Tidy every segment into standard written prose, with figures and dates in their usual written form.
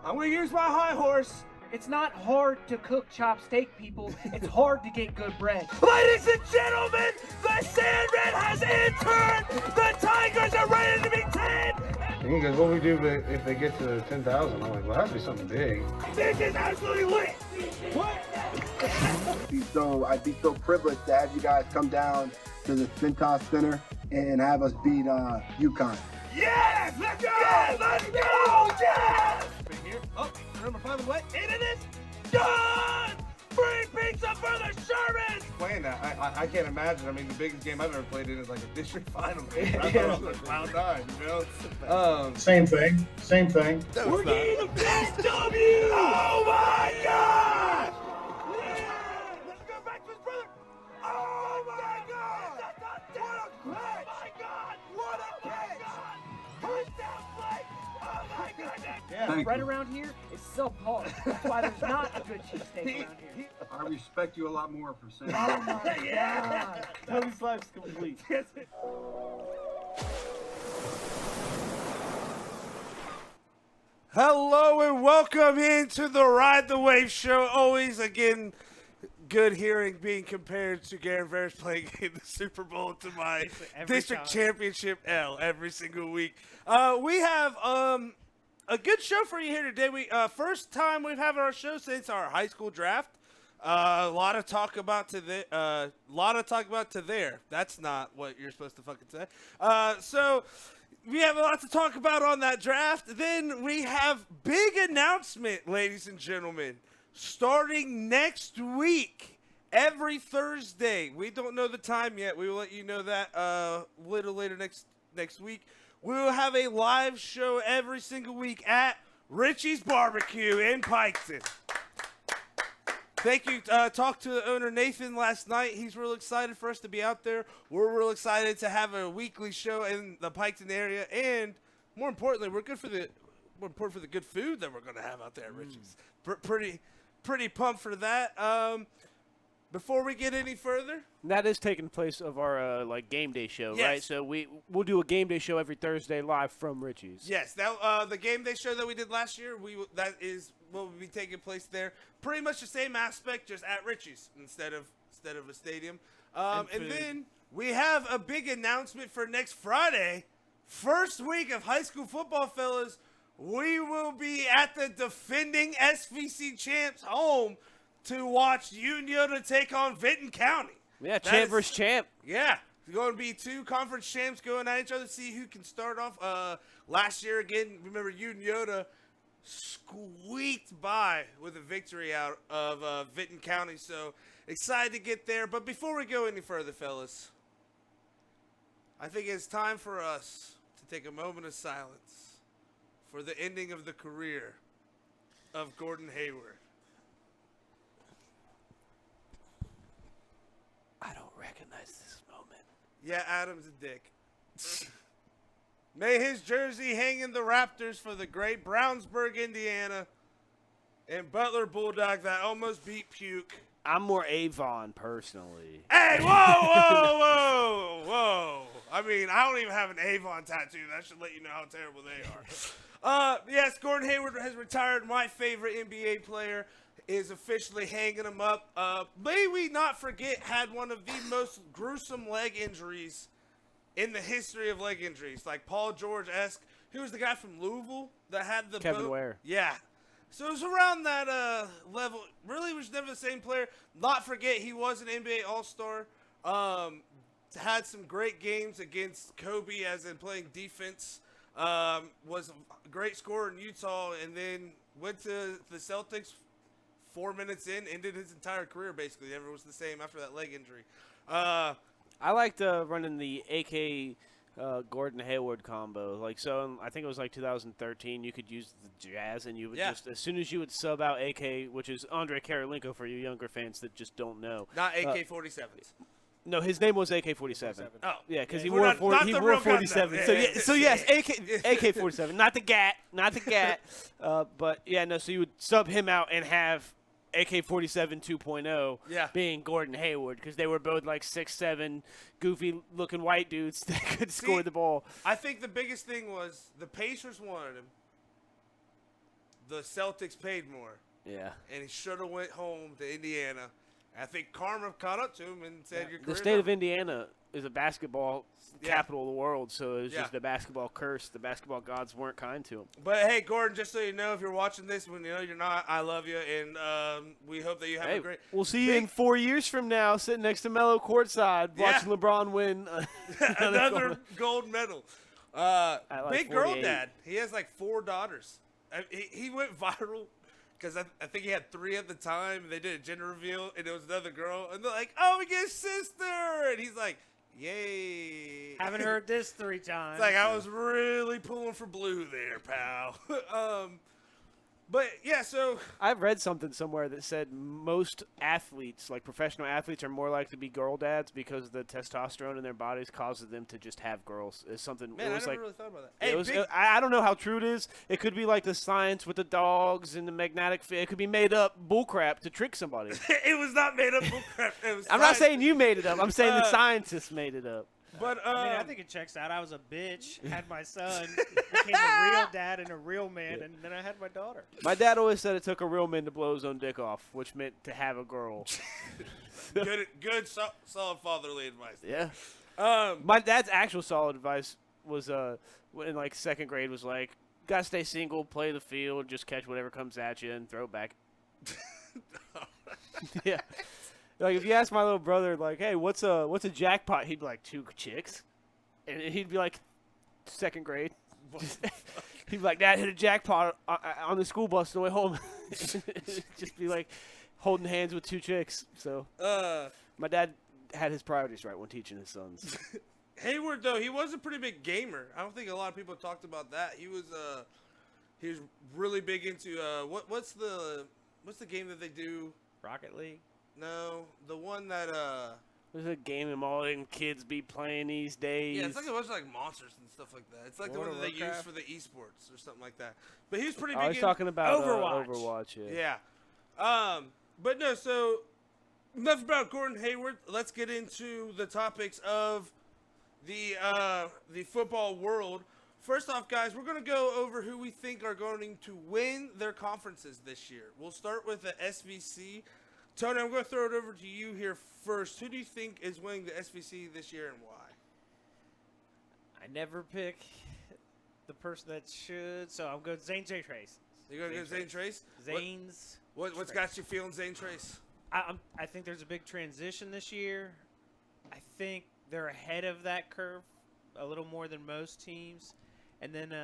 I'm gonna use my high horse. It's not hard to cook chopped steak, people. It's hard to get good bread. Ladies and gentlemen, the Sandman has entered! The Tigers are ready to be tamed! He goes, what we do if they get to 10,000? I'm like, well, it has to be something big. This is absolutely lit! What? I'd be so privileged to have you guys come down to the Cintas Center and have us beat UConn. Yes! Let's go! Yes! Let's go! Yes! Right here. Oh, number 5 and what? Into this. Done! Free pizza for the Shermans! Playing that, I can't imagine. I mean, the biggest game I've ever played in is like a district final game. I thought it was like Cloud 9, you know? Same thing. We're getting the best W! Oh my gosh! Yeah! Let's go back to his brother! Oh my God! What a catch! Oh my God! What a catch! Touchdown play! Oh my goodness! Yeah. Right around here is subpar. That's why there's not a good cheesesteak around here. I respect you a lot more for saying Oh that. my Yeah! God. Tony's life's complete. Hello and welcome into the Ride the Wave show. Always, again, good hearing being compared to Garen Ferris playing in the Super Bowl to my district championship L every single week. We have a good show for you here today. First time we've had our show since our high school draft. A lot of talk about to there. That's not what you're supposed to fucking say. So we have a lot to talk about on that draft. Then we have big announcement, ladies and gentlemen, starting next week, every Thursday. We don't know the time yet. We will let you know that a little later next week. We will have a live show every single week at Richie's Barbecue in Piketon. Thank you. Talked to the owner, Nathan, last night. He's real excited for us to be out there. We're real excited to have a weekly show in the Piketon area. And more importantly, we're important for the good food that we're going to have out there at Richie's. Pretty pumped for that. Before we get any further, that is taking place of our game day show, yes. Right? So we'll do a game day show every Thursday live from Richie's. Yes, that the game day show that we did last year, that is what will be taking place there. Pretty much the same aspect, just at Richie's instead of a stadium. And then we have a big announcement for next Friday, first week of high school football, fellas. We will be at the defending SVC champs home to watch Uniola take on Vinton County. Yeah, champ versus champ. Yeah, it's going to be two conference champs going at each other to see who can start off. Last year, again, remember Uniola squeaked by with a victory out of Vinton County. So excited to get there. But before we go any further, fellas, I think it's time for us to take a moment of silence for the ending of the career of Gordon Hayward. I don't recognize this moment. Yeah, Adam's a dick. May his jersey hang in the Raptors for the great Brownsburg, Indiana, and Butler Bulldog that almost beat Puke. I'm more Avon, personally. Hey, whoa. I mean, I don't even have an Avon tattoo. That should let you know how terrible they are. Yes, Gordon Hayward has retired. My favorite NBA player is officially hanging him up. May we not forget, had one of the most gruesome leg injuries in the history of leg injuries, like Paul George-esque. Who was the guy from Louisville that had the Kevin Ware. Yeah. So it was around that level. Really was never the same player. Not forget, he was an NBA All-Star. Had some great games against Kobe, as in playing defense. Was a great scorer in Utah, and then went to the Celtics 4 minutes in, ended his entire career basically. Never was the same after that leg injury. I liked running the AK Gordon Hayward combo. I think it was 2013. You could use the Jazz, and you would just, as soon as you would sub out AK, which is Andre Karolinko for you younger fans that just don't know. Not AK-47s. No, his name was AK-47. Oh, yeah, because he We're wore not the real 47. gun, So yes, AK-47, not the GAT, but yeah, no. So you would sub him out and have AK-47 2.0 being Gordon Hayward, because they were both 6'7", goofy-looking white dudes that could score the ball. I think the biggest thing was the Pacers wanted him, the Celtics paid more, Yeah. and he should have went home to Indiana. I think karma caught up to him and said, "Your The career's state of over." Indiana is a basketball capital of the world, so it was Yeah. just the basketball curse. The basketball gods weren't kind to him. But hey, Gordon, just so you know, if you're watching this, when you know you're not, I love you, and we hope that you have Hey, a great. we'll see you in 4 years from now, sitting next to Melo courtside, Yeah. watching LeBron win another gold medal. like Big girl 48. dad. He has like 4 daughters. He went viral because I think he had 3 at the time. They did a gender reveal, and it was another girl, and they're like, "Oh, we get a sister," and he's like, "Yay!" Haven't heard this 3 times. It's like I was really pulling for blue there, pal. But yeah, so I've read something somewhere that said most athletes, like professional athletes, are more likely to be girl dads because the testosterone in their bodies causes them to just have girls. It's something. man, it I was never like really thought about that. it was. I don't know how true it is. It could be like the science with the dogs and the magnetic field. It could be made up bullcrap to trick somebody. It was not made up bullcrap. It was I'm not science. saying you made it up. I'm saying the scientists made it up. But I mean, I think it checks out. I was a bitch, had my son, became a real dad and a real man, and then I had my daughter. My dad always said it took a real man to blow his own dick off, which meant to have a girl. good, solid fatherly advice. Yeah. Um, My dad's actual solid advice was in like 2nd grade was like, gotta stay single, play the field, just catch whatever comes at you and throw it back. Yeah. Like if you ask my little brother, like, hey, what's a jackpot? He'd be like 2 chicks, and he'd be like 2nd grade. He'd be like, Dad hit a jackpot on the school bus on the way home. Just be like holding hands with 2 chicks. So my dad had his priorities right when teaching his sons. Hayward though, he was a pretty big gamer. I don't think a lot of people talked about that. He was really big into what's the game that they do? Rocket League. No, the one that There's a game them all them kids be playing these days. yeah, it's like a bunch of like monsters and stuff like that. It's like the World one that of they use Warcraft? for the esports or something like that. But he was pretty I big. was in talking about Overwatch. Overwatch. Yeah. Yeah. But no, so enough about Gordon Hayward. Let's get into the topics of the football world. First off, guys, we're going to go over who we think are going to win their conferences this year. We'll start with the SVC. Tony, I'm going to throw it over to you here first. Who do you think is winning the SVC this year and why? I never pick the person that should, so I'm going Zane J. Trace. You're going to go Zane Trace? Zane's. What's got you feeling Zane Trace? I think there's a big transition this year. I think they're ahead of that curve a little more than most teams. And then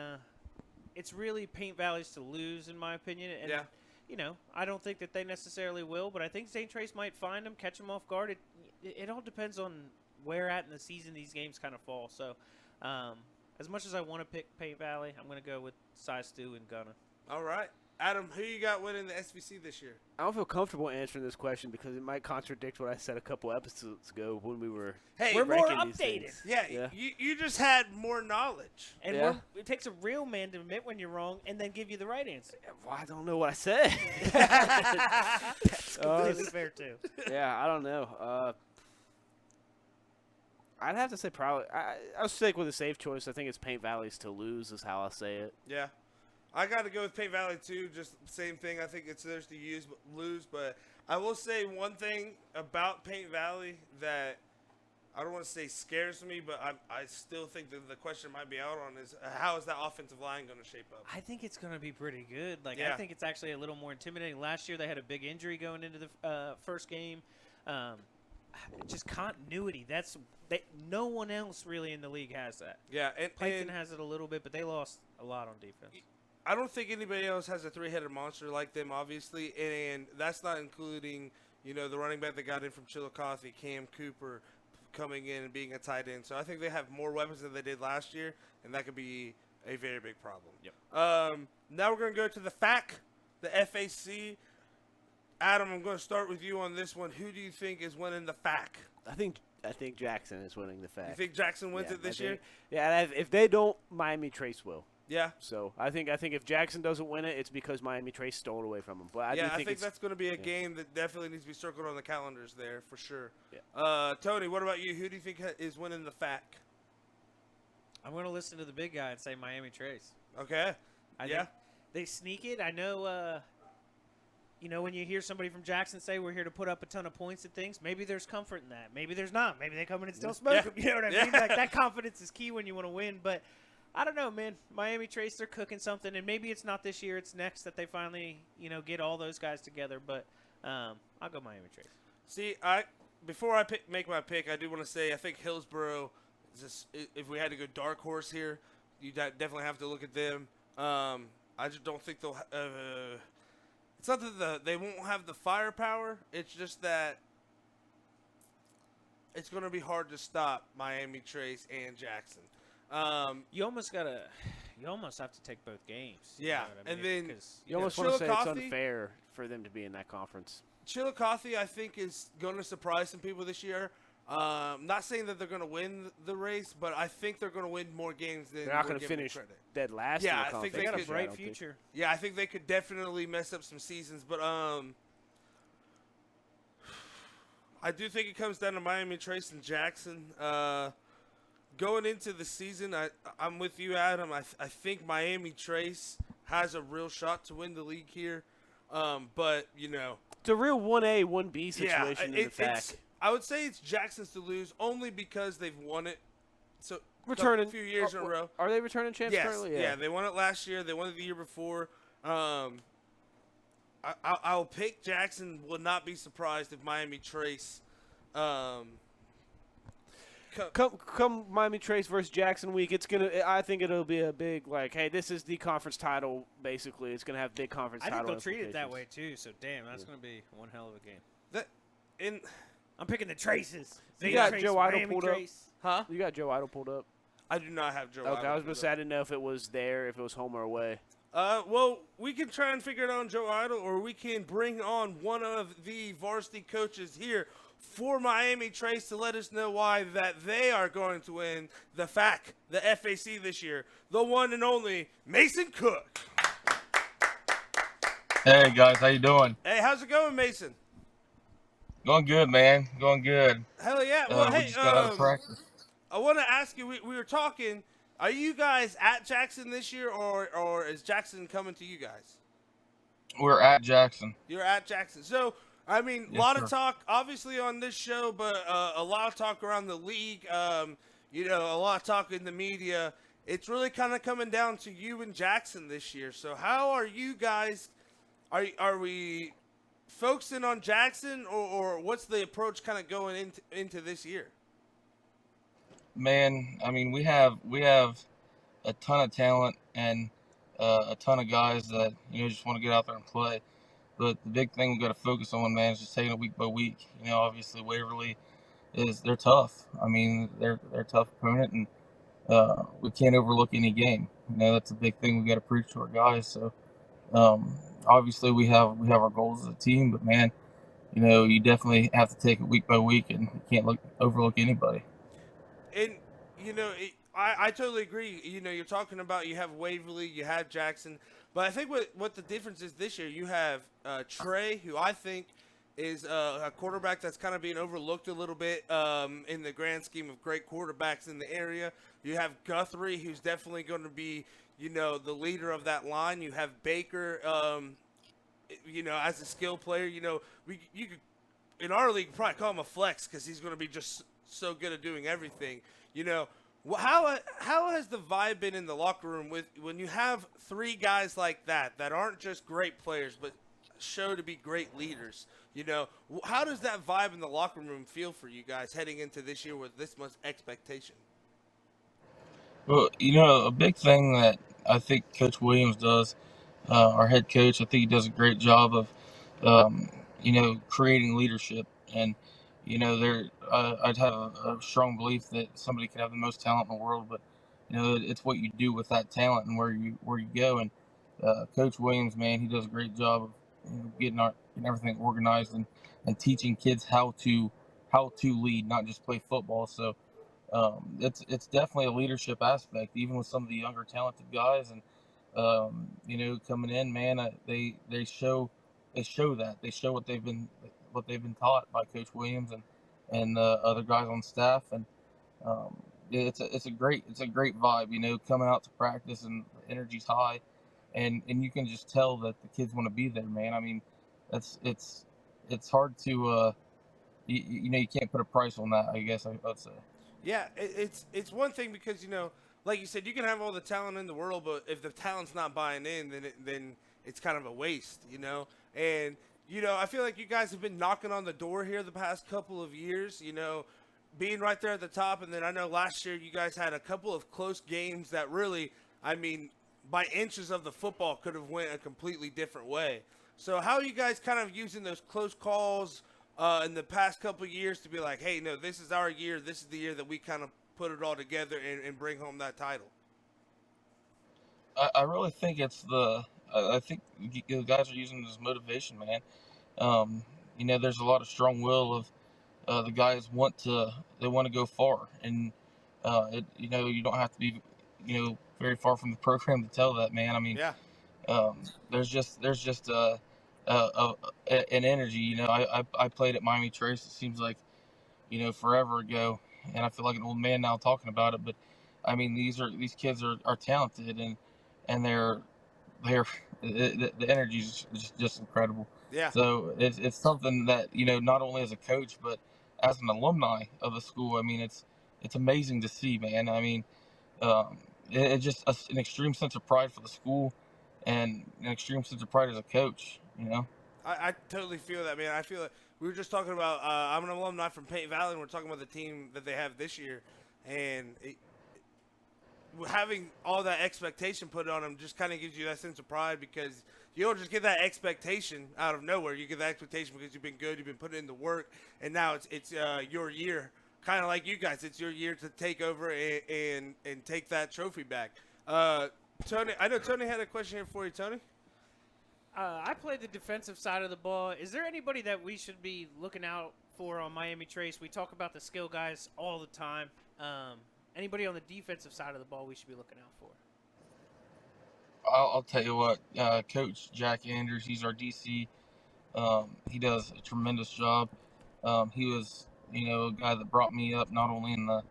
it's really Paint Valley's to lose, in my opinion. And, Yeah. you know, I don't think that they necessarily will, but I think St. Trace might find them, catch them off guard. It all depends on where at in the season these games kind of fall. So as much as I want to pick Paint Valley, I'm going to go with Cy Stu and Gunna. All right. Adam, who you got winning the SVC this year? I don't feel comfortable answering this question because it might contradict what I said a couple episodes ago when we were. Hey, We're more ranking these updated. things. Yeah. You just had more knowledge. And Yeah. it takes a real man to admit when you're wrong and then give you the right answer. Well, I don't know what I said. That's completely fair, too. Yeah, I don't know. I'd have to say probably. I'll stick with a safe choice. I think it's Paint Valley's to lose is how I say it. Yeah. I got to go with Paint Valley, too. Just same thing. I think it's theirs to lose. But I will say one thing about Paint Valley that I don't want to say scares me, but I still think that the question might be out on is how is that offensive line going to shape up? I think it's going to be pretty good. Like Yeah. I think it's actually a little more intimidating. Last year they had a big injury going into the first game. Just continuity. No one else really in the league has that. Yeah. And Piketon has it a little bit, but they lost a lot on defense. I don't think anybody else has a three-headed monster like them, obviously, and that's not including, the running back that got in from Chillicothe, Cam Cooper, coming in and being a tight end. So I think they have more weapons than they did last year, and that could be a very big problem. Yep. Now we're going to go to the FAC, the FAC. Adam, I'm going to start with you on this one. Who do you think is winning the FAC? I think Jackson is winning the fact. You think Jackson wins it this year? Yeah, if they don't, Miami Trace will. Yeah. So I think if Jackson doesn't win it, it's because Miami Trace stole it away from him. But I think that's going to be a game that definitely needs to be circled on the calendars there for sure. Yeah. Tony, what about you? Who do you think is winning the FAC? I'm going to listen to the big guy and say Miami Trace. Okay. I think they sneak it. I know. When you hear somebody from Jackson say we're here to put up a ton of points and things, maybe there's comfort in that. Maybe there's not. Maybe they come in and still smoke them. You know what I mean? Like, that confidence is key when you want to win. But I don't know, man. Miami Trace, they're cooking something, and maybe it's not this year. It's next that they finally, get all those guys together. But I'll go Miami Trace. See, before I make my pick, I do want to say I think Hillsboro, if we had to go dark horse here, you definitely have to look at them. I just don't think they'll. It's not that they won't have the firepower. It's just that it's going to be hard to stop Miami Trace and Jackson. You almost have to take both games. Yeah, I mean? and then You almost want to say it's Chillicothe- unfair for them to be in that conference. Chillicothe, I think, is going to surprise some people this year. Not saying that they're going to win the race, but I think they're going to win more games than They're not we're going to giving finish credit. dead last Yeah, in the I think conference. they got a this year, I bright don't think. future. Yeah, I think they could definitely mess up some seasons, but I do think it comes down to Miami Trace and Jackson. Going into the season, I'm with you, Adam. I think Miami Trace has a real shot to win the league here, but It's a real 1A, 1B situation in the fact. I would say it's Jackson's to lose only because they've won it. So Returning a few years in a row. Are they returning champs Yes, currently? yeah, they won it last year. They won it the year before. I'll pick Jackson. Will not be surprised if Miami Trace. Come Miami Trace versus Jackson week. I think it'll be a big hey, this is the conference title. Basically, it's gonna have big conference I title. think they'll treat it that implications. way too. So damn, that's gonna be one hell of a game. In I'm picking the Traces. You got Trace, Joe Idle Miami pulled up? Trace. huh? You got Joe Idle pulled up. I do not have Joe. Okay, Idle I was pulled gonna say I didn't know if it was there, if it was home or away. Well, we can try and figure it out on Joe Idle, or we can bring on one of the varsity coaches here for Miami Trace to let us know why that they are going to win the FAC this year. The one and only Mason Cook. Hey guys, how you doing? Hey, how's it going, Mason? Going good, man. Going good. Hell yeah. Well, We hey, just got out of practice. I want to ask you, we were talking, are you guys at Jackson this year, or is Jackson coming to you guys? We're at Jackson. You're at Jackson. So, I mean, a Yes, lot sir. of talk, obviously, on this show, but a lot of talk around the league, a lot of talk in the media. It's really kind of coming down to you and Jackson this year. So how are you guys, are we focusing on Jackson, or what's the approach kind of going into this year? Man, I mean, we have a ton of talent and a ton of guys that just want to get out there and play. But the big thing we got to focus on, man, is just taking it week by week. Obviously Waverly they're tough. I mean, they're a tough opponent, and we can't overlook any game. That's a big thing we got to preach to our guys. So obviously we have our goals as a team, but man, you definitely have to take it week by week, and you can't overlook anybody. And, I totally agree. You're talking about you have Waverly, you have Jackson. But I think what the difference is this year, you have Trey, who I think is a quarterback that's kind of being overlooked a little bit in the grand scheme of great quarterbacks in the area. You have Guthrie, who's definitely going to be, the leader of that line. You have Baker, as a skill player. You could, in our league, probably call him a flex because he's going to be just so good at doing everything. How has the vibe been in the locker room when you have three guys like that aren't just great players but show to be great leaders? How does that vibe in the locker room feel for you guys heading into this year with this much expectation? Well, a big thing that I think Coach Williams does, our head coach, I think he does a great job of, creating leadership. And, I'd have a strong belief that somebody could have the most talent in the world, but, it's what you do with that talent and where you go. And Coach Williams, man, he does a great job of getting everything organized and teaching kids how to lead, not just play football. So it's definitely a leadership aspect, even with some of the younger talented guys. And coming in, man, they show that they show what they've been taught by Coach Williams and the other guys on staff. And it's a great vibe, coming out to practice, and the energy's high. and you can just tell that the kids want to be there, man. I mean, it's hard to you can't put a price on that. I guess I'd say. Yeah, it's one thing because like you said, you can have all the talent in the world, but if the talent's not buying in, then it's kind of a waste, And I feel like you guys have been knocking on the door here the past couple of years, being right there at the top. And then I know last year you guys had a couple of close games that really, I mean, by inches of the football could have went a completely different way. So how are you guys kind of using those close calls in the past couple of years to be like, hey, no, this is our year. This is the year that we kind of put it all together and bring home that title? I really think it's I think the guys are using it as motivation, man. There's a lot of strong will of the guys they want to go far, and you don't have to be very far from the program to tell that, man. I mean, Yeah. there's just an energy. I played at Miami Trace. It seems like forever ago, and I feel like an old man now talking about it. But I mean, these kids are talented, and they're the energy is just incredible. Yeah. So it's something that not only as a coach but as an alumni of the school. I mean, it's amazing to see, man. I mean, it's just an extreme sense of pride for the school, and an extreme sense of pride as a coach. I totally feel that, man. I feel it. We were just talking about, I'm an alumni from Paint Valley, and we're talking about the team that they have this year. And having all that expectation put on them just kind of gives you that sense of pride, because you don't just get that expectation out of nowhere. You get that expectation because you've been good, you've been putting in the work, and now it's your year. Kind of like you guys, it's your year to take over and take that trophy back. Tony, I know Tony had a question here for you, Tony. I played the defensive side of the ball. Is there anybody that we should be looking out for on Miami Trace? We talk about the skill guys all the time. Anybody on the defensive side of the ball we should be looking out for? I'll tell you what, Coach Jack Andrews, he's our DC. He does a tremendous job. He was, a guy that brought me up not only in the,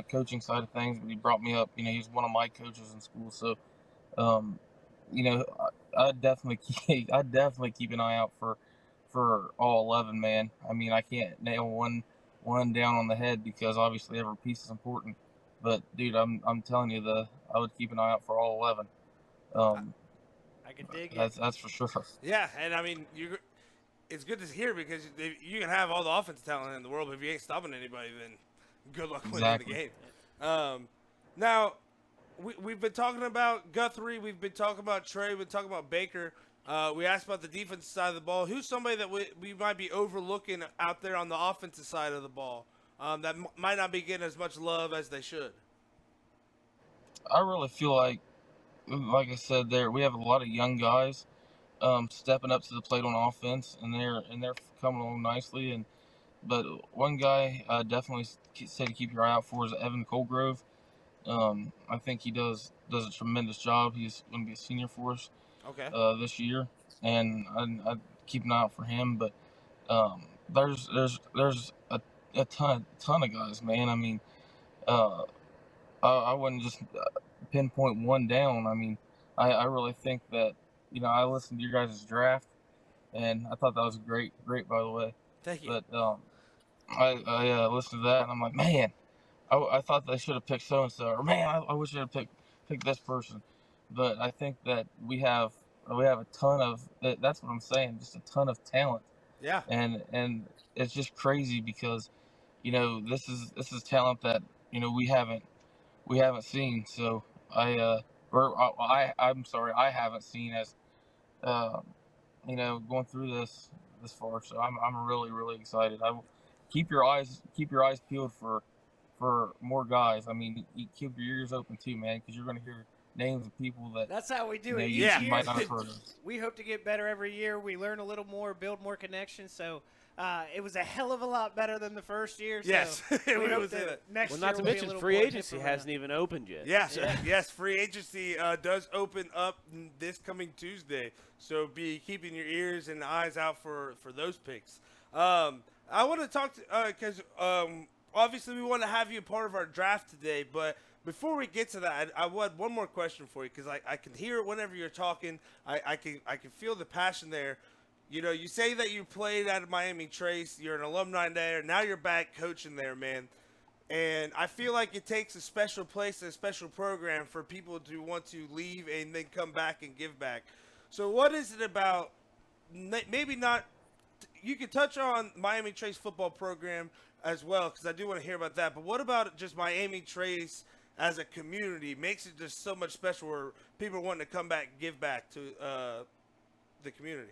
coaching side of things, but he brought me up. He was one of my coaches in school. So, I definitely keep an eye out for all 11, man. I mean, I can't nail one down on the head because obviously every piece is important. But dude, I'm telling you, I would keep an eye out for all 11. I can dig it. That's for sure. Yeah, and I mean, it's good to hear, because you can have all the offensive talent in the world, but if you ain't stopping anybody, then good luck winning the game. Now, we've been talking about Guthrie, we've been talking about Trey, we've been talking about Baker. We asked about the defensive side of the ball. Who's somebody that we might be overlooking out there on the offensive side of the ball that might not be getting as much love as they should? I really feel like I said, we have a lot of young guys stepping up to the plate on offense, and they're coming along nicely. But one guy I definitely say to keep your eye out for is Evan Colgrove. I think he does a tremendous job. He's going to be a senior for us this year, and I keep an eye out for him. But there's a ton of guys, man. I mean, I wouldn't just pinpoint one down. I mean, I really think that I listened to your guys' draft, and I thought that was great, by the way. Thank you. But I listened to that, and I'm like, man, I thought they should have picked so and so, or man, I wish I had picked this person. But I think that we have a ton of that's what I'm saying, just a ton of talent. Yeah. And it's just crazy because this is talent that we haven't seen. So I'm sorry, I haven't seen as going through this far. So I'm really, really excited. Keep your eyes peeled for more guys. I mean, you keep your ears open too, man, because you're going to hear names of people that's how we do it. you might not have heard of. We hope to get better every year. We learn a little more, build more connections. So it was a hell of a lot better than the first year. So yes, we hope that next well, year not to will be a mention little free more agency different. hasn't even opened yet. Yes, free agency does open up this coming Tuesday. So be keeping your ears and eyes out for those picks. I want to talk because obviously we want to have you a part of our draft today, but before we get to that, I had one more question for you because I can hear it whenever you're talking. I can feel the passion there. You know, you say that you played at Miami Trace. You're an alumni there. Now you're back coaching there, man. And I feel like it takes a special place, a special program for people to want to leave and then come back and give back. So what is it about, maybe not, you could touch on Miami Trace football program as well, because I do want to hear about that. But what about just Miami Trace as a community makes it just so much special where people want to come back and give back to the community?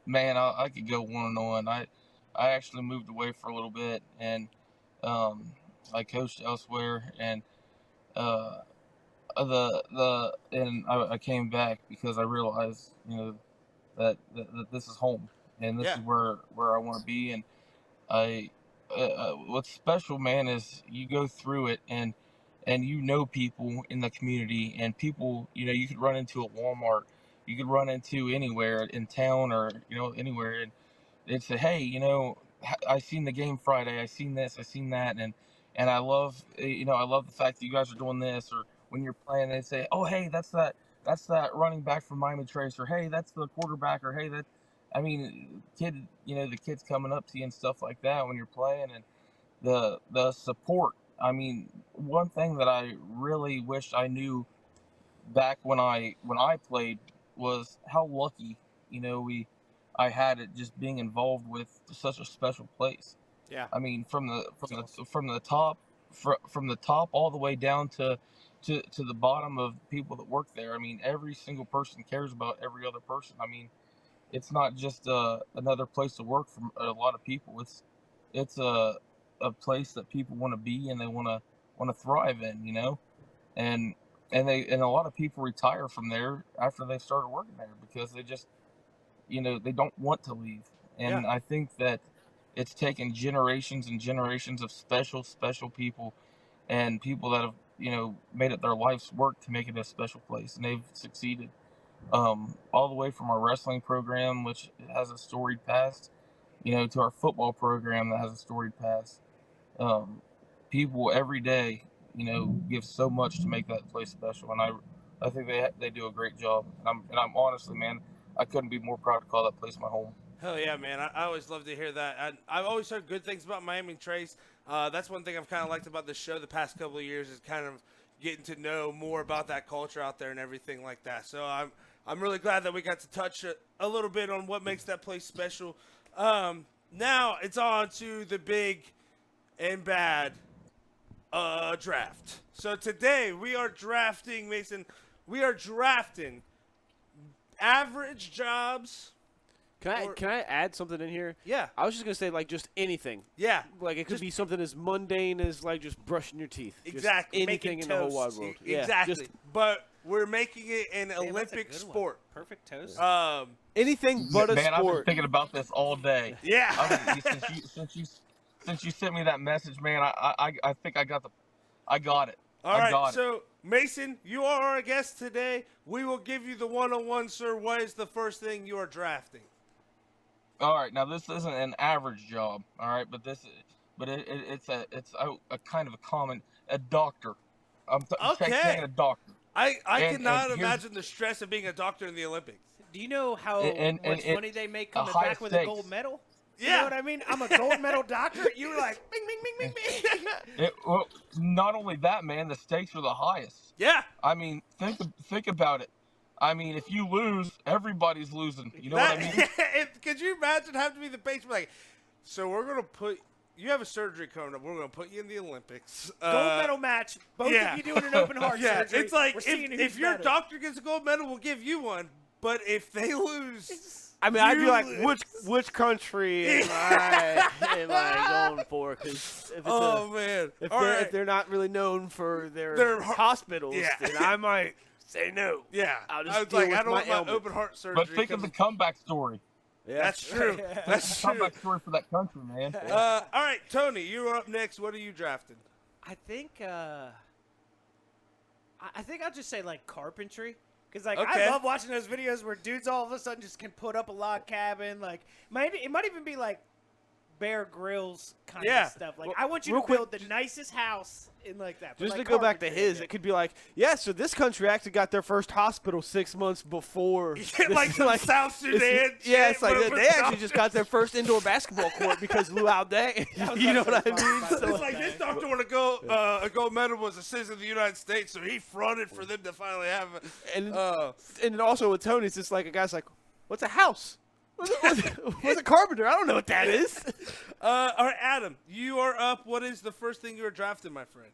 Man, I could go on and on. I actually moved away for a little bit, and I coached elsewhere, and uh, I came back because I realized, that this is home, and this Yeah. is where I want to be. And I what's special, man, is you go through it, and you know people in the community, and people, you could run into a Walmart, you could run into anywhere in town, or anywhere, and they'd say, hey, I seen the game Friday, I seen this, I seen that, and I love the fact that you guys are doing this. Or when you're playing, they say, oh, hey, that's that running back from Miami Trace, or hey, that's the quarterback, or hey, I mean, the kids coming up to you and stuff like that when you're playing, and the support. I mean, one thing that I really wish I knew back when I played was how lucky, I had it just being involved with such a special place. Yeah. I mean, Awesome. from the top all the way down to the bottom of people that work there. I mean, every single person cares about every other person. I mean, it's not just another place to work for a lot of people. It's a place that people want to be, and they want to thrive in, and and a lot of people retire from there after they started working there because they just, they don't want to leave. Yeah. And I think that it's taken generations and generations of special people, and people that have, made it their life's work to make it a special place, and they've succeeded. All the way from our wrestling program, which has a storied past, to our football program that has a storied past. Um, People every day, give so much to make that place special, and I think they do a great job. And I'm honestly, man, I couldn't be more proud to call that place my home. Hell yeah, man. I always love to hear that. I've always heard good things about Miami Trace. That's one thing I've kind of liked about this show the past couple of years is kind of getting to know more about that culture out there and everything like that. So I'm really glad that we got to touch a little bit on what makes that place special. Now it's on to the big and bad draft. So today we are drafting, Mason. We are drafting average jobs. Can I add something in here? Yeah. I was just gonna say like just anything. Yeah. Like it could Just- be something as mundane as like just brushing your teeth. Just Exactly. anything in the whole wide world. Yeah, Exactly. just but we're making it an Damn, that's a Olympic good one. sport. Perfect toast. anything but a Man, I've been sport. thinking about this all day. Yeah. Since you sent me that message, man, I think I got it. All I right. got it. So, Mason, you are our guest today. We will give you the one-on-one, sir. What is the first thing you are drafting? All right, now this isn't an average job, all right, but it's a kind of a common doctor. Okay. Taking a doctor. I And cannot here's- imagine the stress of being a doctor in the Olympics. Do you know how and much it- money they make a coming high back with stakes. a gold medal? You Yeah. know what I mean? I'm a gold medal doctor. You were like, bing, bing, bing, bing, bing. Well, not only that, man, the stakes are the highest. Yeah. I mean, think about it. I mean, if you lose, everybody's losing. You know what I mean? Could you imagine having to be the patient like, so we're gonna put you have a surgery coming up. We're gonna put you in the Olympics. Gold medal match. Both yeah. of you doing an open heart Yeah, surgery. it's like We're seeing if who's your better. doctor gets a gold medal, we'll give you one. But if they lose, I mean, I'd be like, you- which country am I going for? Because if it's oh man, if All they're right. if they're not really known for their Their hospitals, yeah. then I might say no. yeah, I'll just I was deal like, with I don't my want my ailment. open heart surgery. But think of the comeback story. Yeah. That's true. That's true. Comeback story for that country, man. All right, Tony, you're up next. What are you drafting? I think I think I'll just say like carpentry. Cause like Okay. I love watching those videos where dudes all of a sudden just can put up a log cabin. Like it might even be like Bear Grylls kind Yeah. of stuff. Like, Well, I want you real to quick, build the nicest house in like that. But Just like to go back to carpentry, his, okay. it could be like, yeah, so this country actually got their first hospital 6 months before. like some South Sudan. Yeah, it's like shit they with actually doctors. just got their first indoor basketball court because Luau Day. was You know our what I first mean? one, by the So, way. It's like this doctor won a gold medal was a citizen of the United States, so he fronted for them to finally have it. and Uh, and then also with Tony, it's just like a guy's like, what's a house? What's a carpenter? I don't know what that is. all right, Adam, you are up. What is the first thing you were drafting, my friend?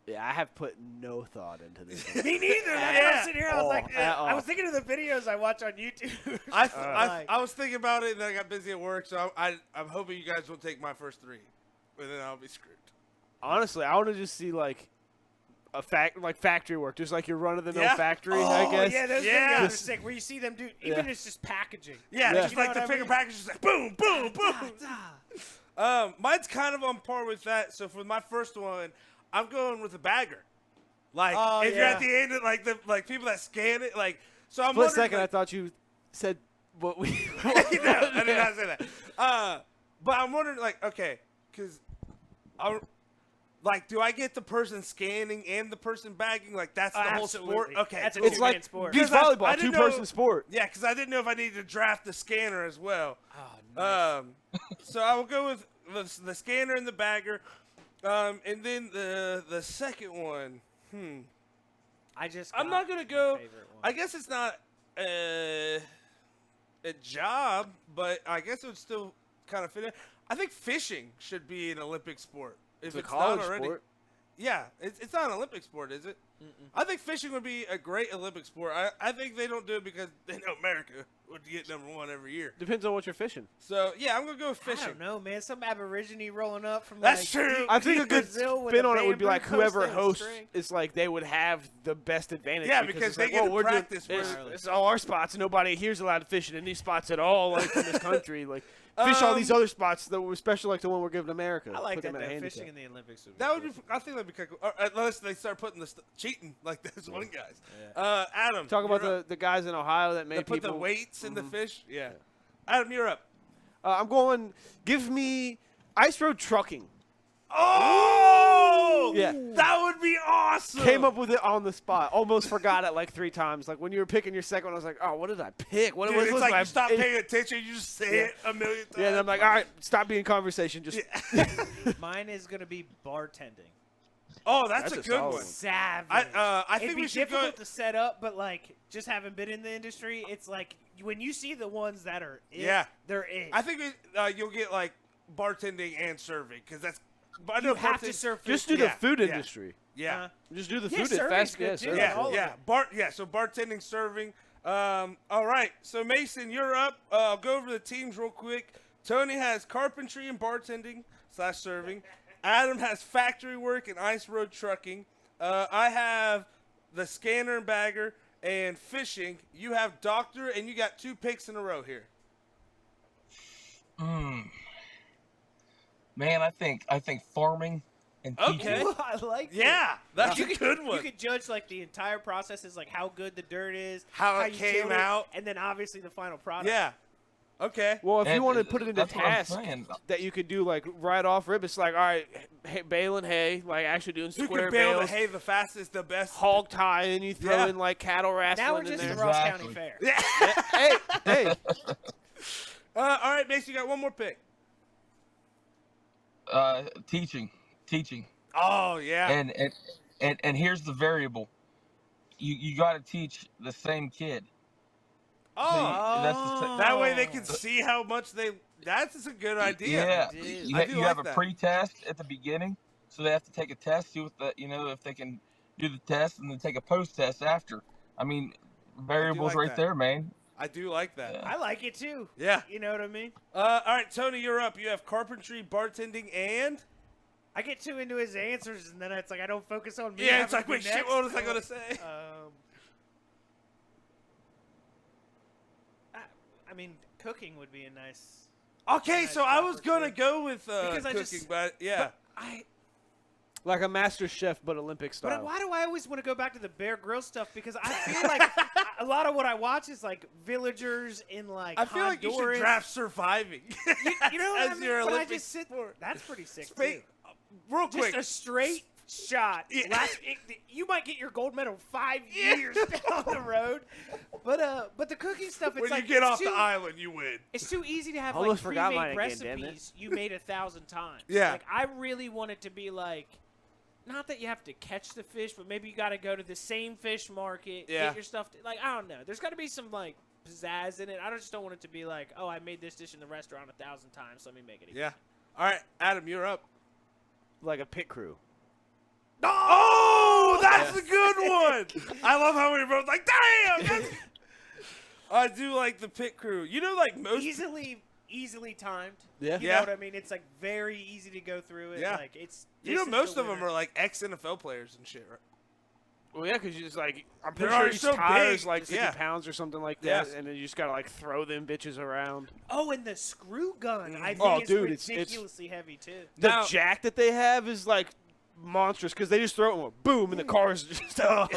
Yeah, I have put no thought into this. Me neither. That's why I'm sitting here. I was like, At I all. was thinking of the videos I watch on YouTube. I was thinking about it, and then I got busy at work, so I'm hoping you guys will take my first three, and then I'll be screwed. Honestly, I want to just see like factory work, just like your run of the mill Yeah. factory. Oh, I guess. yeah, those Yeah. videos are sick. Where you see them do, even it's just packaging. Yeah, Yeah. just You know like the what I finger mean? package, just like boom, boom, boom. Mine's kind of on par with that. So for my first one, I'm going with a bagger. Like Oh, if you're yeah. at the end, of, like the people that scan it, like so. I'm For a wondering, second, I like, thought you said what we. no, I did not say that. But I'm wondering, like, okay, because like, do I get the person scanning and the person bagging? Like, that's the whole sport. Absolutely. Okay, That's a cool. It's like two-man sport. beach Because I volleyball, didn't two-person know- sport. Yeah, because I didn't know if I needed to draft the scanner as well. Oh, nice. So I will go with the scanner and the bagger, and then the second one. I just. I'm got not gonna my go. favorite one. I guess it's not a job, but I guess it would still kind of fit in. I think fishing should be an Olympic sport. If It's a it's college not already. sport. Yeah, it's not an Olympic sport, is it? I think fishing would be a great Olympic sport. I think they don't do it because they know America would get #1 every year. Depends on what you're fishing. So yeah, I'm gonna go with I fishing. don't know, man. Some Aborigine rolling up from That's like, true. deep I think a good Brazil with spin a on it would be bamboo like whoever coaster and a hosts string. is like they would have the best advantage. Yeah, because it's they like, get well, to we're doing- practice It's, where- it's all our spots. Nobody here's allowed to fish in these spots at all, like in this country. Like fish all these other spots that were special, like the one we're giving America. I like Put that. them at a Though. handicap. Fishing in the Olympics would be That would be. cool. I think that'd be kind of cool. Unless they start putting the cheating like those one guys. Adam, Talk about you're up. the guys in Ohio that made They put people. the weights in the fish. Yeah. Adam, you're up. I'm going. Give me ice road trucking. Oh, Yeah. that would be awesome. Came up with it on the spot. Almost forgot it like 3 times. Like when you were picking your second one, I was like, oh, what did I pick? What Dude, was it's was like my- you stop paying attention, you just say Yeah. it a million times. Yeah, and I'm like, all right, stop being conversation. Just Mine is gonna be bartending. oh, that's a That's a good solid one. one. Savage. I It'd think be we should go. difficult to set up, but like just having been in the industry, it's like when you see the ones that are it, Yeah. they're it. I think you'll get like bartending and serving because that's. But I know you have to bartend- serve. just fish. do the Yeah, food yeah. industry. Yeah. Just do the Yeah, food at serving's fast. good Yeah, too. serving. Yeah, all of yeah, it. so bartending, serving. All right, so Mason, you're up. I'll go over the teams real quick. Tony has carpentry and bartending / serving. Adam has factory work and ice road trucking. I have the scanner and bagger and fishing. You have doctor, and you got 2 picks in a row here. Man, I think farming and teaching. Okay. Ooh, I like that. Yeah, that's You a could- good one. You could judge like the entire process is like how good the dirt is, How it you came killed it, out. and then obviously the final product. Yeah. Okay. Well, if you And want to put it into that's what I'm tasks saying. that you could do like right off rip, it's like all right, baling hay, like actually doing Who square can bale the bales, hay the fastest, the best? hog tying, you throw Yeah. in like cattle wrestling Now we're in just there. at Ross Exactly. County Fair. Yeah. hey, All right, Mason, you got one more pick. Teaching. Oh yeah. And here's the variable. You got to teach the same kid. Oh, That's the sa- that way they can see how much they. That's a good idea. Yeah, Dude. you, I do you like have a that. pre-test at the beginning, so they have to take a test, see what the if they can do the test, and then take a post-test after. I mean, variables like right that. there, man. I do like that. Yeah. I like it too. Yeah. You know what I mean? All right, Tony, you're up. You have carpentry, bartending, and I get too into his answers, and then it's like I don't focus on me. yeah, it's having like to wait, be shit. What was next. I gonna say? I mean, cooking would be a nice. Okay, nice so I was gonna opportunity. go with Because I cooking, just- but yeah. But Like a master chef, but Olympic style. But why do I always want to go back to the Bear Grylls stuff? Because I feel like a lot of what I watch is like villagers in like I feel like you should draft surviving. You know what as I mean? your But I Olympic just sit. sport. That's pretty sick too. Real quick. Just a straight shot. Yeah. You might get your gold medal 5 years down the road. But the cooking stuff, it's when like you get it's off too, the island, you win. It's too easy to have like Almost forgot pre-made mine again, damn it. recipes you made 1,000 times. Yeah. Like I really want it to be like, not that you have to catch the fish, but maybe you got to go to the same fish market, get your stuff. Like I don't know. There's got to be some like pizzazz in it. I just don't want it to be like, oh, I made this dish in the restaurant 1,000 times. Let me make it again. Yeah. All right, Adam, you're up. Like a pit crew. Oh, that's a good one. I love how we were both like, damn. That's... I do like the pit crew. You know, like most easily timed. Yeah. You know what I mean? It's like very easy to go through it. Yeah. Like it's. You know, this is most the of them winner. are like ex-NFL players and shit, right? Well, yeah, because you just like I'm They're pretty sure already each so tire big. is like 50 Yeah. pounds or something like Yes. that, and then you just gotta like throw them bitches around. Oh, and the screw gun. I think Oh, is dude, it's- ridiculously heavy too. The Now- jack that they have is like monstrous because they just throw it and boom, and the car's just up.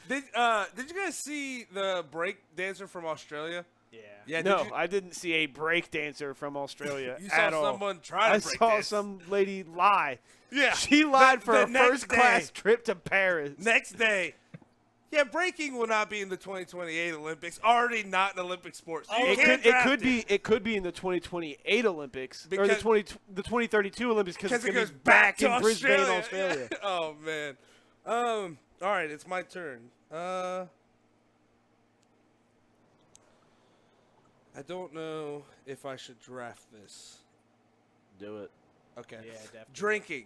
Did you guys see the break dancer from Australia? Yeah. Yeah. No, Did you, I didn't see a break dancer from Australia you at saw all. someone try to I break saw dance. some lady lie. Yeah. She lied for the a next first-class day. trip to Paris. Next day. Yeah, breaking will not be in the 2028 Olympics. Already not an Olympic sport. So you can't draft It could be in the 2028 Olympics or Because- the 2032 Olympics because it's it going goes to be back back to in Brisbane, Australia. Australia. Oh man. All right, it's my turn. I don't know if I should draft this. Do it. Okay. Yeah, definitely. Drinking.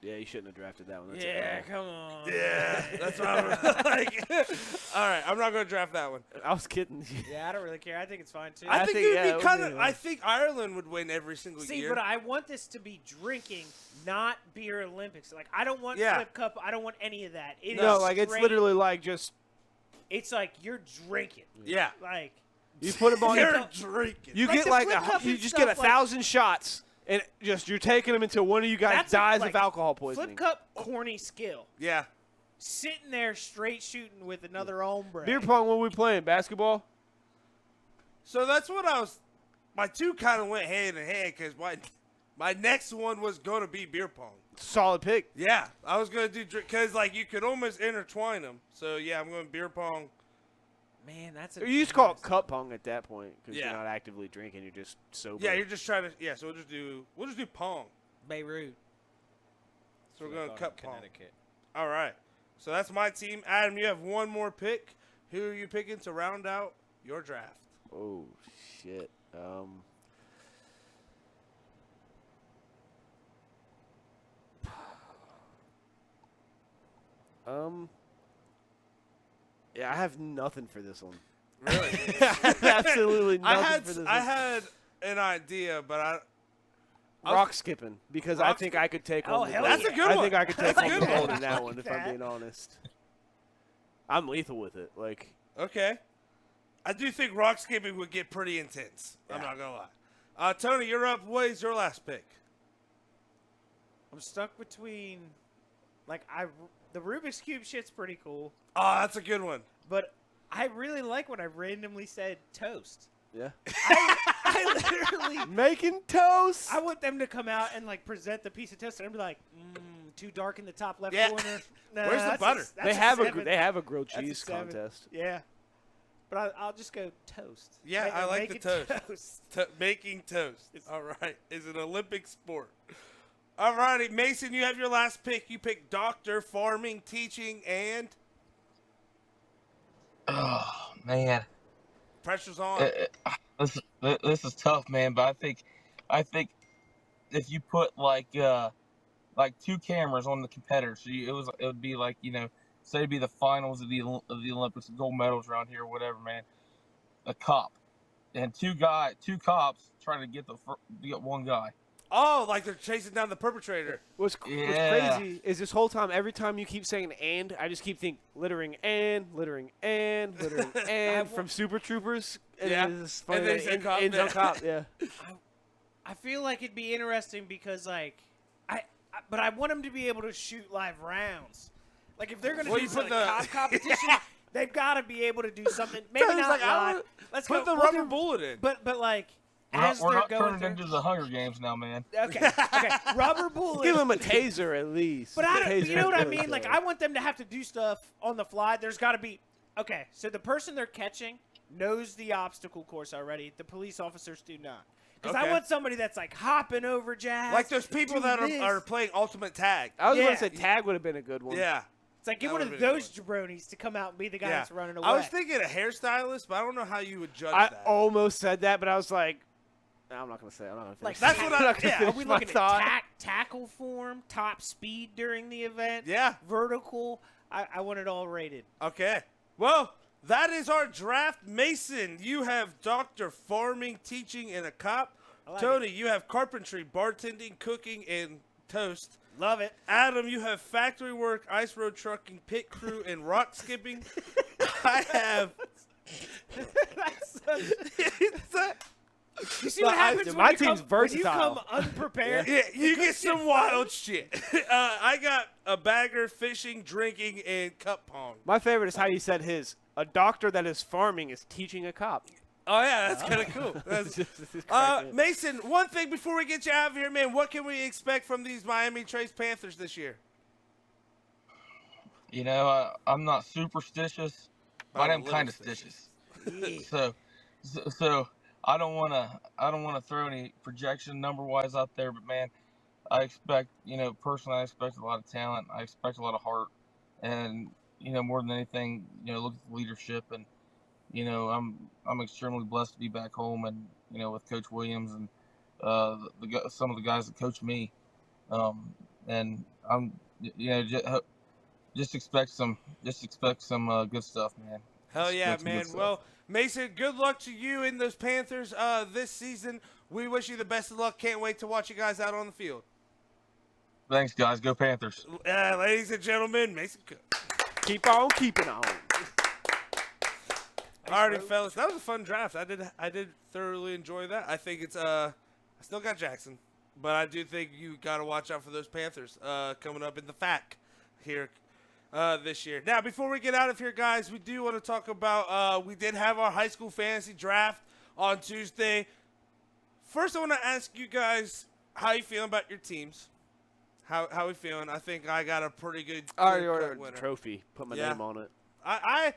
Yeah, you shouldn't have drafted that one. That's Yeah, a come on. Yeah, that's what I'm like. All right, I'm not going to draft that one. I was kidding. Yeah, I don't really care. I think it's fine too. I think it yeah, it would would be kind be of. one. I think Ireland would win every single See, year. but I want this to be drinking, not beer Olympics. Like I don't want Yeah. flip cup. I don't want any of that. It No, is like it's straight- literally like just It's like you're drinking. yeah. Like you put them on. You're drinking. You Like get the like flip cup you and just get stuff, like- 1,000 shots, and just you're taking them until one of you guys That's dies like of alcohol poisoning. flip cup, corny skill. Yeah. Sitting there straight shooting with another hombre. Beer pong. What are we playing? Basketball. So that's what I was. My two kind of went hand in hand because my next one was going to be beer pong. Solid pick. Yeah, I was going to do because like you could almost intertwine them. So yeah, I'm going beer pong. Man, that's You used to call it cup pong at that point because Yeah. you're not actively drinking. You're just sober. Yeah, you're just trying to. Yeah, so we'll just do pong. Beirut. So we're going to cut pong. Connecticut. All right. So that's my team. Adam, you have one more pick. Who are you picking to round out your draft? Oh shit. Yeah, I have nothing for this one. Really? Absolutely nothing for this one. I had an idea, but I rock skipping because I Rock think I could take Oh, home the hell gold. That's a good I one. think I could take That's a home the good gold one. in that one if I'm that. being honest. I'm lethal with it. okay. I do think rock skipping would get pretty intense. I'm not gonna lie. Tony, you're up. What is your last pick? I'm stuck between, like, the Rubik's Cube shit's pretty cool, Oh, that's a good one. but I really like when I randomly said toast. Yeah. I literally, Making toast. I want them to come out and, like, present the piece of toast, and I'd be like, too dark in the top left Yeah. corner. Nah, Where's the that's butter? that's They have seven. they have a grilled That's a cheese 7. contest. Yeah. But I'll just go toast. Yeah, I like the Make toast. it toast. Making toast. All right. Is an Olympic sport. All righty. Mason, you have your last pick. You pick doctor, farming, teaching, and Oh man, pressure's on. this is tough, man. But I think if you put like 2 cameras on the competitors, so it would be like say it'd be the finals of the Olympics, gold medals around here, or whatever, man. A cop and two cops trying to get one guy. Oh, like they're chasing down the perpetrator. What's Yeah. crazy is this whole time, every time you keep saying "and," I just keep thinking littering and from Super Troopers. And Yeah. it's funny And then that he said cop, ends yeah. on cop. Yeah. I feel like it'd be interesting because, like, but I want them to be able to shoot live rounds. Like if they're going to Well, do you some put the- cop competition, they've got to be able to do something. Maybe Tony's not like, I live. wanna Let's put go. the we'll rubber do- bullet in. But like We're not, as we're they're not going turning through. into the Hunger Games now, man. Okay, rubber bullet. Give him a taser at least. But I A don't, taser you know what I would mean? kill Like him. I want them to have to do stuff on the fly. There's got to be okay. So the person they're catching knows the obstacle course already. The police officers do not. Because I Okay. want somebody that's like hopping over jazz. Like those people do that this. are playing Ultimate Tag. I was going Yeah. to say tag would have been a good one. Yeah. It's like get that one of would've been a those jabronis to come out and be the guy Yeah. that's running away. I was thinking a hairstylist, but I don't know how you would judge I that. almost said that, but I was like, no, I'm not going to say it. I'm not going to like finish. That's what I'm I- not gonna yeah. Are finish we my looking thought. at tackle form, top speed during the event? Yeah. Vertical. I want it all rated. Okay. Well, that is our draft. Mason, you have doctor, farming, teaching, and a cop. I like Tony, you have carpentry, bartending, cooking, and toast. Love it. Adam, you have factory work, ice road trucking, pit crew, and rock skipping. I have. You see what happens when my you team's come, versatile. When you come unprepared? Yeah, you get some wild shit. I got a bagger, fishing, drinking, and cup pong. My favorite is how you said his. A doctor that is farming is teaching a cop. Oh, yeah, that's kind of cool. That's, Mason, one thing before we get you out of here, man, what can we expect from these Miami Trace Panthers this year? You know, I'm not superstitious, but Oh, I'm kind of stitious. So I don't want to throw any projection number wise out there, but man, I expect, personally, I expect a lot of talent. I expect a lot of heart, and more than anything, look at the leadership, and I'm extremely blessed to be back home, and with Coach Williams and some of the guys that coach me, and I'm just expect some good stuff, man. Hell yeah, Expect some good man. stuff. Well, Mason, good luck to you in those Panthers this season. We wish you the best of luck. Can't wait to watch you guys out on the field. Thanks, guys. Go Panthers. Ladies and gentlemen, Mason Cook. Keep on keeping on. Alrighty, fellas, that was a fun draft. I did thoroughly enjoy that. I think it's I still got Jackson, but I do think you got to watch out for those Panthers coming up in the FAC here this year. Now, before we get out of here, guys, we do want to talk about we did have our high school fantasy draft on Tuesday. First, I want to ask you guys how you feeling about your teams. How we feeling? I think I got a pretty good. I already clear-cut ordered winner. the trophy. Put my Yeah. name on it. I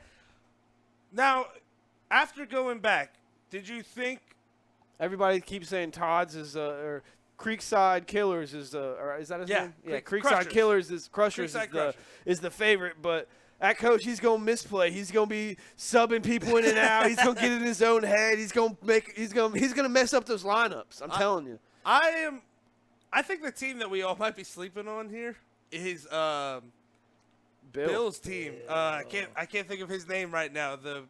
now, after going back, did you think? Everybody keeps saying Todd's is or Creekside Killers is or is that his Yeah, name? Yeah, Creekside Creekside Killers is Crushers Creekside Crushers. is the favorite, but that coach he's gonna misplay. He's gonna be subbing people in and out. He's gonna get in his own head. He's gonna mess up those lineups. I'm telling you. I think the team that we all might be sleeping on here is Bill's team. I can't think of his name right now. The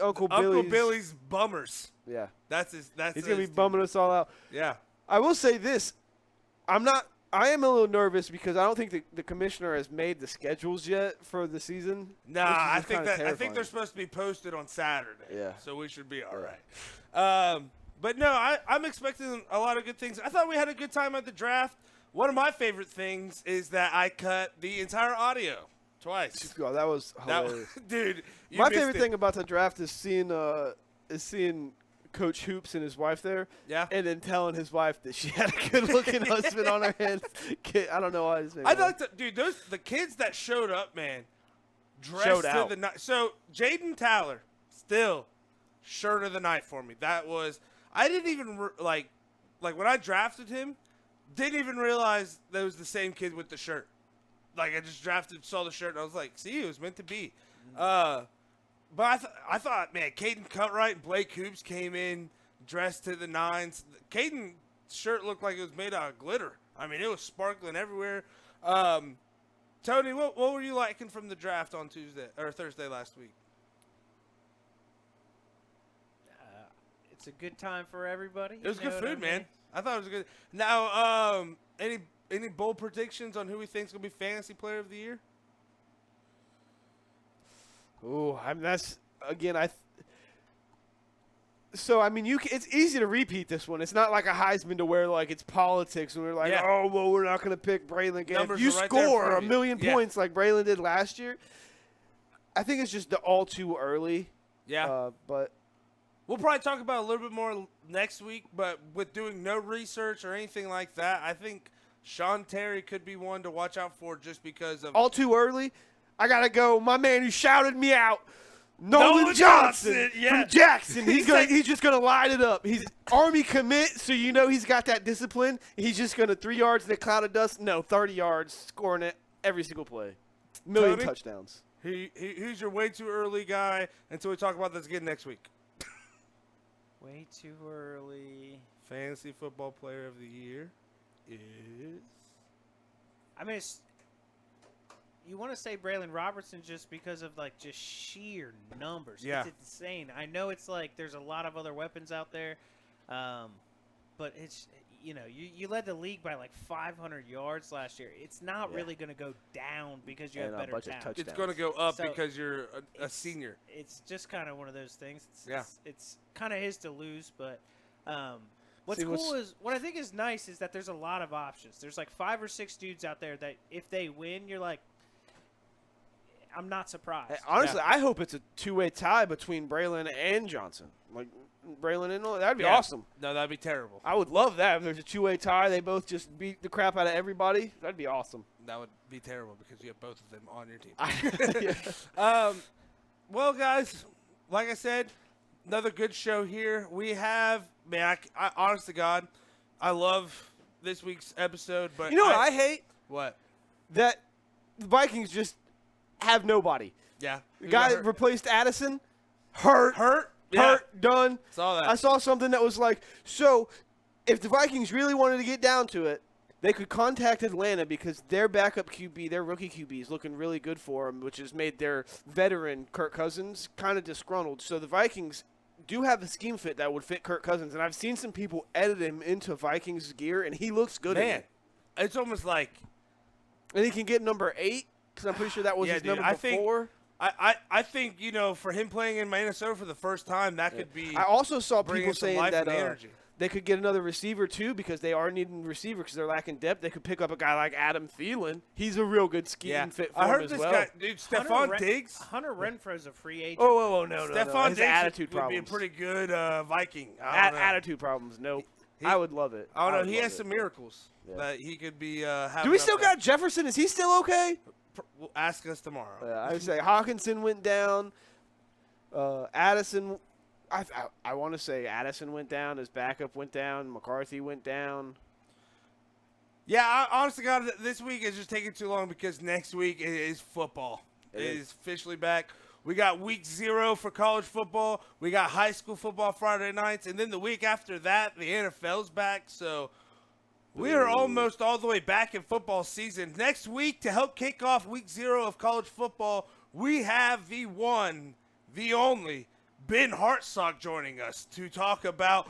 Uncle Billy's Bummers. Yeah, That's his. That's he's gonna be his team. bumming us all out. Yeah. I will say this. I am a little nervous because I don't think the commissioner has made the schedules yet for the season. Nah, which is I just think kinda I think terrifying. they're supposed to be posted on Saturday. Yeah. So we should be all right. But no, I'm expecting a lot of good things. I thought we had a good time at the draft. One of my favorite things is that I cut the entire audio twice. God, that was That, hilarious. dude, you My missed favorite it. thing about the draft is seeing Coach Hoops and his wife there. Yeah. And then telling his wife that she had a good-looking husband on her hands. I don't know why his name. I'd like to, dude. The kids that showed up, man, dressed Showed to out. the night. So Jaden Tyler, still shirt of the night for me. That was I didn't even like when I drafted him, didn't even realize that was the same kid with the shirt. Like I just saw the shirt, and I was like, see, it was meant to be. But I thought, man, Caden Cutright and Blake Hoops came in dressed to the nines. Caden's shirt looked like it was made out of glitter. I mean, it was sparkling everywhere. Tony, what were you liking from the draft on Thursday last week? It's a good time for everybody. It was you know good what I food, man. mean? I thought it was good. Now, any bold predictions on who we think's gonna be fantasy player of the year? Ooh, I mean that's again. So I mean, it's easy to repeat this one. It's not like a Heisman to where like it's politics and we're like, Yeah. oh well, we're not going to pick Braylon again. Numbers If you are right there in score front a of you. million Yeah. points like Braylon did last year, I think it's just all too early. Yeah. But We'll probably talk about it a little bit more next week, but with doing no research or anything like that, I think Sean Terry could be one to watch out for just because of all too early. I gotta go. My man who shouted me out, Nolan Johnson yeah. from Jackson. He's like- He's just gonna light it up. He's Army commit, so you know he's got that discipline. He's just gonna 3 yards in a cloud of dust. No, 30 yards, scoring it every single play, million Tony? touchdowns. Who's your way too early guy until we talk about this again next week? Way too early. Fantasy football player of the year is. I mean, you want to say Braylon Robertson just because of like just sheer numbers. Yeah. It's insane. I know it's like there's a lot of other weapons out there, but it's you led the league by like 500 yards last year. It's not really going to go down because you have And a better bunch of talent. It's going to go up So, because you're a senior. It's just kind of one of those things. Yeah. It's kind of his to lose, but what's See, cool is what I think is nice is that there's a lot of options. There's like 5 or 6 dudes out there that if they win, you're like, I'm not surprised. Honestly, I hope it's a two-way tie between Braylon and Johnson. Like Braylon and that'd be Yeah. awesome. No, that'd be terrible. I would love that if there's a two-way tie. They both just beat the crap out of everybody. That'd be awesome. That would be terrible because you have both of them on your team. Yeah. Well, guys, like I said, another good show here. We have, man, I honest to God, I love this week's episode. But You know what I hate? What? That the Vikings just have nobody. Yeah. The Who guy got that hurt? replaced Addison, hurt, Yeah. done. Saw that. I saw something that was like, so if the Vikings really wanted to get down to it, they could contact Atlanta because their backup QB, their rookie QB, is looking really good for them, which has made their veteran Kirk Cousins kind of disgruntled. So the Vikings do have a scheme fit that would fit Kirk Cousins, and I've seen some people edit him into Vikings gear, and he looks good in Man, it. it's almost like And he can get number 8 because I'm pretty sure that was Yeah, his dude, number I think- before. I think, for him playing in Minnesota for the first time, that could be I also saw bringing people some saying life that and energy. they could get another receiver too because they are needing a receiver because they're lacking depth. They could pick up a guy like Adam Thielen. He's a real good scheme fit for I him heard as this well. guy, dude, Stephon Diggs. Hunter Renfro's a free agent. Oh, no. Stephon His Diggs attitude would be a problems. pretty good Viking. I don't know. Attitude problems. Nope. I would love it. I don't know. would He love has it. some miracles Yeah. that he could be having. Do we up still there. got Jefferson? Is he still okay? We'll ask us tomorrow. I would say Hawkinson went down. Addison, I want to say Addison went down. His backup went down. McCarthy went down. Yeah, honestly, God, this week is just taking too long because next week is football. It is officially back. We got week 0 for college football. We got high school football Friday nights. And then the week after that, the NFL's back. So we are almost all the way back in football season. Next week, to help kick off week 0 of college football, we have the one, the only, Ben Hartsock joining us to talk about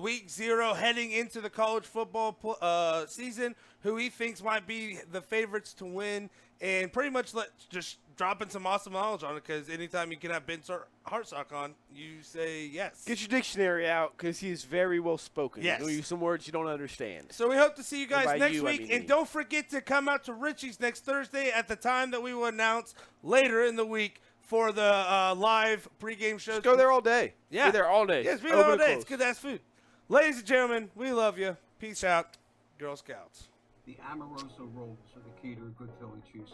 week 0 heading into the college football season, who he thinks might be the favorites to win, and pretty much just dropping some awesome knowledge on it because anytime you can have Ben Hartsock on, you say yes. Get your dictionary out because he's very well spoken. Yes. He'll use some words you don't understand. So we hope to see you guys by next you, I week. mean And me. don't forget to come out to Richie's next Thursday at the time that we will announce later in the week for the live pregame shows. Just go there all day. Yeah. Be there all day. Yes, be Open there all and day. It's close. good-ass food. Ladies and gentlemen, we love you. Peace out, Girl Scouts. The Amoroso rolls are the key to a good Philly cheese.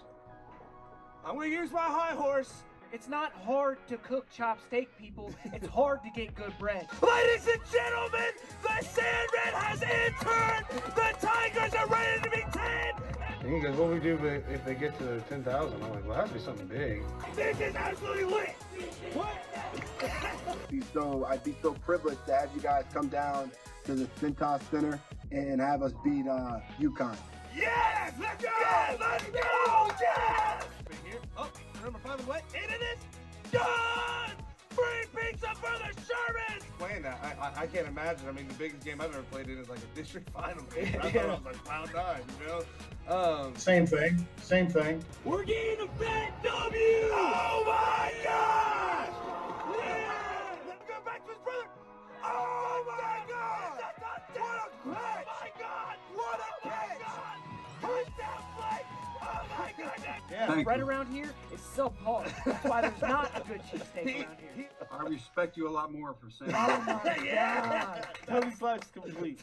I'm going to use my high horse. It's not hard to cook chopped steak, people. It's hard to get good bread. Ladies and gentlemen, the Sandman has entered! The Tigers are ready to be 10! He goes, what we do if they get to 10,000? I'm like, well, that'd be something big. This is absolutely lit! What? I'd be so privileged to have you guys come down to the Cintas Center and have us beat UConn. Yes! Let's go! Yes! Let's go! Yes! Here. Oh, number 5 is what? And it is done! Free pizza for the Shermans! Playing that, I can't imagine. I mean, the biggest game I've ever played in is like a district final game. I thought it was like cloud 9, you know? Same thing. We're getting a fat W! Oh my gosh! Yeah! Let's go back to his brother! The bread around here is subpar. That's why there's not a good cheesesteak around here. I respect you a lot more for saying Oh that. my God. Tony Slice complete.